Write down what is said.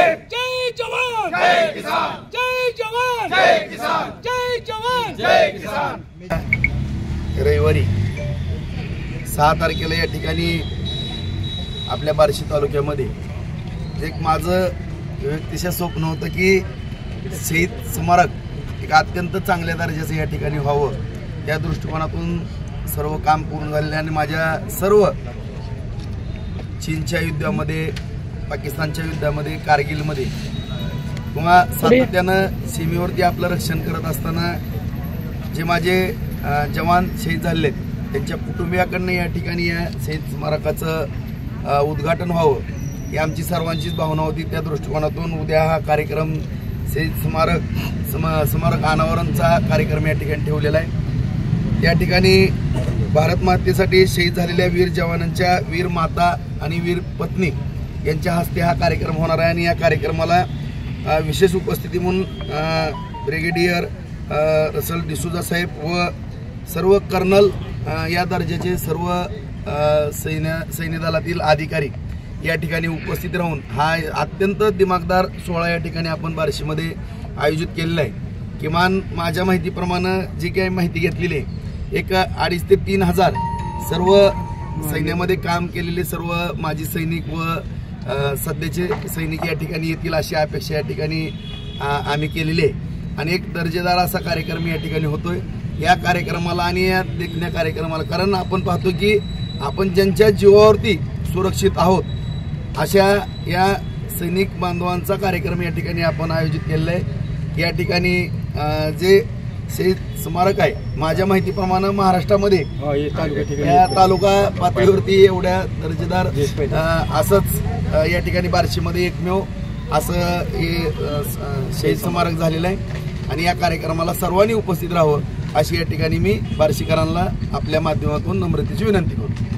जय जवान जय किसान, जय जवान जय किसान, जय जवान जय किसान। रविवारी 6 तारखेला या ठिकाणी आपल्या बार्शी तालुक्यामध्ये एक माझं व्यक्तिशः स्वप्न होतं की शहीद स्मारक एक अत्यंत चांगल्या दर्जाचं या ठिकाणी व्हावं। त्या दृष्टिकोनातून सर्व काम पूर्ण झालेलं आणि माझ्या सर्व चीनच्या युद्धामध्ये, पाकिस्तानच्या युद्धामध्ये, कारगिलमध्ये किंवा सातत्यानं सीमेवरती आपलं रक्षण करत असताना जे माझे जवान शहीद झालेले आहेत त्यांच्या कुटुंबियाकडनं या ठिकाणी या शहीद स्मारकाचं उद्घाटन व्हावं ही आमची सर्वांचीच भावना होती। त्या दृष्टिकोनातून उद्या हा कार्यक्रम शहीद स्मारक अनावरणचा कार्यक्रम या ठिकाणी ठेवलेला आहे। या ठिकाणी भारत मातेसाठी शहीद झालेल्या वीर जवानांच्या वीर माता आणि वीर पत्नी यांच्या हस्ते हा कार्यक्रम होणार आहे आणि या कार्यक्रमाला विशेष उपस्थिती म्हणून ब्रिगेडियर रसल डिसूजा साहेब व सर्व कर्नल या दर्जाचे सर्व सैन्य दलातील अधिकारी या ठिकाणी उपस्थित राहून हा अत्यंत दिमागदार सोहळा या ठिकाणी आपण बार्शीमध्ये आयोजित केलेला आहे। किमान माझ्या माहितीप्रमाणे जी काही माहिती घेतलेली आहे एक 2,500 ते 3,000 सर्व सैन्यामध्ये काम केलेले सर्व माजी सैनिक व सध्याचे सैनिक या ठिकाणी येतील अशी अपेक्षा या ठिकाणी आम्ही केलेली आहे आणि एक दर्जेदार असा कार्यक्रम या ठिकाणी होतोय। या कार्यक्रमाला आणि या देखण्या कार्यक्रमाला कारण आपण पाहतो की आपण ज्यांच्या जीवावरती सुरक्षित आहोत अशा या सैनिक बांधवांचा कार्यक्रम या ठिकाणी आपण आयोजित केलेला आहे। या ठिकाणी जे शहीद स्मारक आहे माझ्या माहितीप्रमाणे महाराष्ट्रामध्ये या तालुका पातळीवरती एवढ्या दर्जेदार असंच या ठिकाणी बार्शीमध्ये एकमेव असं हे शहीद स्मारक झालेलं आहे आणि या कार्यक्रमाला सर्वांनी उपस्थित राहावं अशी या ठिकाणी मी बार्शीकरांना आपल्या माध्यमातून नम्रतेची विनंती करतो।